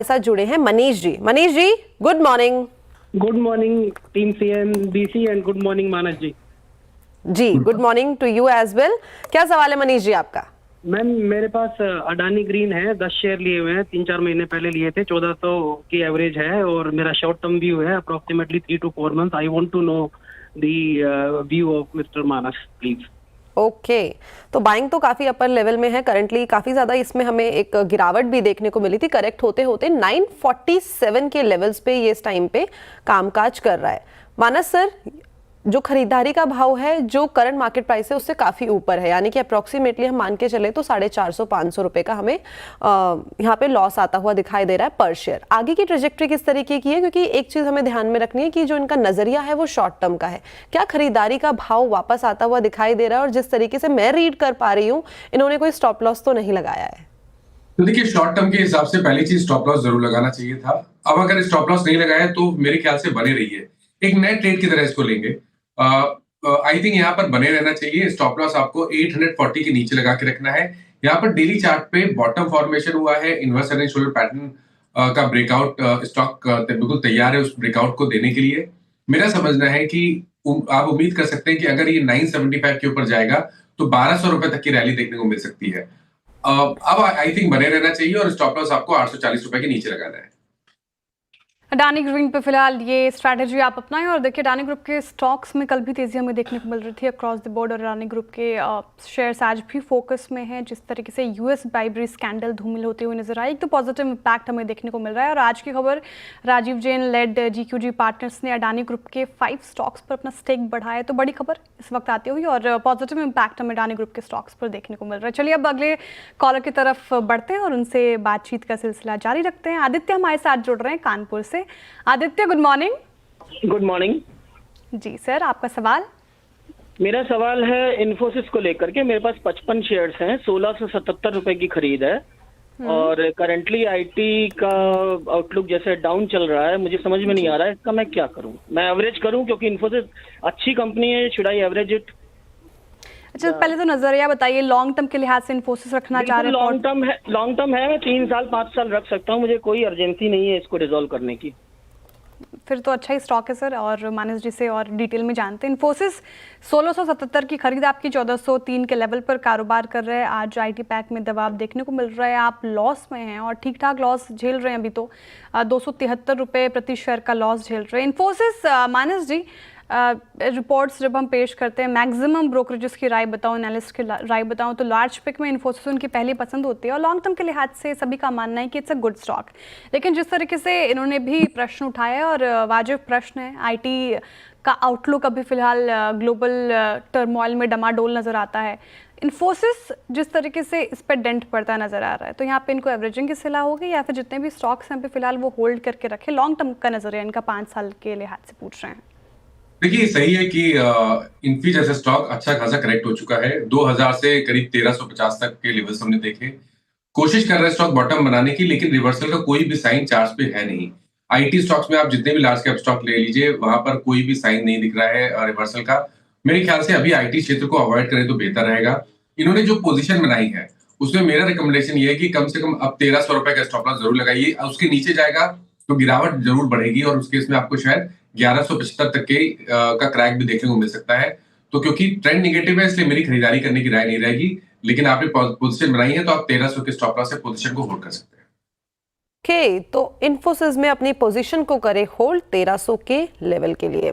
साथ जुड़े हैं Manish ji. Manish ji, good morning. Good morning team CNBC and good morning Manas ji. जी good morning to you as well. क्या सवाल है मनीष जी आपका? मैम मेरे पास अडानी ग्रीन है, 10 शेयर लिए हुए हैं, 3-4 महीने पहले लिए थे, 1400 की एवरेज है और मेरा शॉर्ट टर्म व्यू है approximately 3 to 4 months। I want to know the view of mister Manas please. Okay, तो बाइंग तो काफी अपर लेवल में है करंटली। काफी ज्यादा इसमें हमें एक गिरावट भी देखने को मिली थी। करेक्ट होते होते 947 के लेवल्स पे ये इस टाइम पे कामकाज कर रहा है। मानस सर, जो खरीदारी का भाव है जो करंट मार्केट प्राइस है उससे काफी ऊपर है, यानी कि अप्रोक्सीमेटली हम मान के चले तो 450-500 रुपए का हमें यहाँ पे लॉस आता हुआ दिखाई दे रहा है पर शेयर। आगे की ट्रेजेक्ट्री किस तरीके की है, क्योंकि एक चीज हमें ध्यान में रखनी है कि जो इनका नजरिया है वो शॉर्ट टर्म का है। क्या खरीदारी का भाव वापस आता हुआ दिखाई दे रहा है? और जिस तरीके से मैं रीड कर पा रही हूँ, इन्होंने कोई स्टॉप लॉस तो नहीं लगाया है। तो देखिए, शॉर्ट टर्म के हिसाब से पहली चीज स्टॉप लॉस जरूर लगाना चाहिए था। अब अगर स्टॉप लॉस नहीं लगाया तो मेरे ख्याल से बने रही है, एक नए ट्रेड की तरह इसको लेंगे। आई थिंक यहाँ पर बने रहना चाहिए। स्टॉप लॉस आपको 840 के नीचे लगा के रखना है। यहाँ पर डेली चार्ट पे बॉटम फॉर्मेशन हुआ है, inverse head and shoulder pattern का ब्रेकआउट स्टॉक बिल्कुल तैयार है उस ब्रेकआउट को देने के लिए। मेरा समझना है कि आप उम्मीद कर सकते हैं कि अगर ये 975 के ऊपर जाएगा तो 1200 रुपए तक की रैली देखने को मिल सकती है। अब आई थिंक बने रहना चाहिए और स्टॉप लॉस आपको 840 रुपए के नीचे लगाना है। अडानी ग्रीन पे फिलहाल ये स्ट्रैटेजी आप अपनाएं। और देखिए, अडानी ग्रुप के स्टॉक्स में कल भी तेजी हमें देखने को मिल रही थी अक्रॉस द बोर्ड, और अडानी ग्रुप के शेयर्स आज भी फोकस में हैं। जिस तरीके से यूएस बाइबरी स्कैंडल धूमिल होते हुए नजर आए, एक तो पॉजिटिव इंपैक्ट हमें देखने को मिल रहा है। और आज की खबर, Rajiv Jain led GQG partners ने अडानी ग्रुप के 5 स्टॉक्स पर अपना स्टेक बढ़ाया, तो बड़ी खबर इस वक्त आती हुई और पॉजिटिव इंपैक्ट हमें अडानी ग्रुप के स्टॉक्स पर देखने को मिल रहा है। चलिए अब अगले कॉलर की तरफ बढ़ते हैं और उनसे बातचीत का सिलसिला जारी रखते हैं। आदित्य हमारे साथ जुड़ रहे हैं कानपुर से। Aditya, good morning. Good morning जी सर, आपका सवाल? मेरा सवाल है इन्फोसिस को लेकर के। मेरे पास 55 शेयर्स हैं, 1677 रुपए की खरीद है और करंटली आईटी का आउटलुक जैसे डाउन चल रहा है, मुझे समझ में नहीं आ रहा है इसका मैं क्या करूं। मैं एवरेज करूं क्योंकि इन्फोसिस अच्छी कंपनी है, शुड आई एवरेज इट? अच्छा, पहले तो नजरिया बताइए, लॉन्ग टर्म के लिहाज से इन्फोसिस रखना चाह रहे हैं? लॉन्ग टर्म है, मैं 3 साल 5 साल रख सकता हूँ, मुझे कोई अर्जेंसी नहीं है इसको रिजॉल्व करने की। फिर तो अच्छा ही स्टॉक है सर, और मानस जी से और डिटेल में जानते हैं। इन्फोसिस 1677 की खरीद आपकी 1403 के लेवल पर कारोबार कर रहे हैं। आज आईटी पैक में दबाव देखने को मिल रहा है, आप लॉस में हैं और ठीक ठाक लॉस झेल रहे हैं। अभी तो 273 रुपये प्रति शेयर का लॉस झेल रहे हैं इन्फोसिस। मानस जी, रिपोर्ट्स जब हम पेश करते हैं, मैक्सिमम ब्रोकरेजेस की राय बताऊं, एनालिस्ट की राय बताऊं, तो लार्ज पिक में इन्फोसिस उनकी पहली पसंद होती है और लॉन्ग टर्म के लिहाज से सभी का मानना है कि इट्स अ गुड स्टॉक। लेकिन जिस तरीके से इन्होंने भी प्रश्न उठाया, और वाजिब प्रश्न है, आईटी का आउटलुक अभी फिलहाल ग्लोबल टर्मोइल में डमाडोल नजर आता है। इन्फोसिस जिस तरीके से इस पर डेंट पड़ता नजर आ रहा है, तो यहाँ पे इनको एवरेजिंग की सलाह होगी या फिर जितने भी स्टॉक्स हैं पे फिलहाल वो होल्ड करके रखे? लॉन्ग टर्म का नजरिया इनका 5 साल के लिहाज से पूछ रहे हैं। देखिए, सही है कि इन्फी जैसा स्टॉक अच्छा खासा करेक्ट हो चुका है। 2000 से करीब 1350 तक के लेवल्स हमने देखे। कोशिश कर रहा है स्टॉक बॉटम बनाने की, लेकिन रिवर्सल का कोई भी साइन चार्ट पे है नहीं। आईटी स्टॉक्स में आप जितने भी लार्ज कैप स्टॉक ले लीजिए, वहां पर कोई भी साइन नहीं दिख रहा है रिवर्सल का। मेरे ख्याल से अभी आईटी क्षेत्र को अवॉइड करें तो बेहतर रहेगा। इन्होंने जो पोजीशन बनाई है उसमें मेरा रिकमेंडेशन ये है कि कम से कम अब 1300 रुपए का स्टॉप लॉस जरूर लगाइए। उसके नीचे जाएगा तो गिरावट जरूर बढ़ेगी और उस केस में आपको शायद 1175 तक के का क्रैक भी देखने को मिल सकता है। तो क्योंकि ट्रेंड निगेटिव है, इसलिए मेरी खरीदारी करने की राय नहीं रहेगी। लेकिन आपने पोजीशन बनाई है तो आप 1300 के स्टॉप लॉस से पोजीशन को होल्ड कर सकते हैं। ओके, तो इन्फोसिस में अपनी पोजीशन को करे होल्ड 1300 के लेवल के लिए।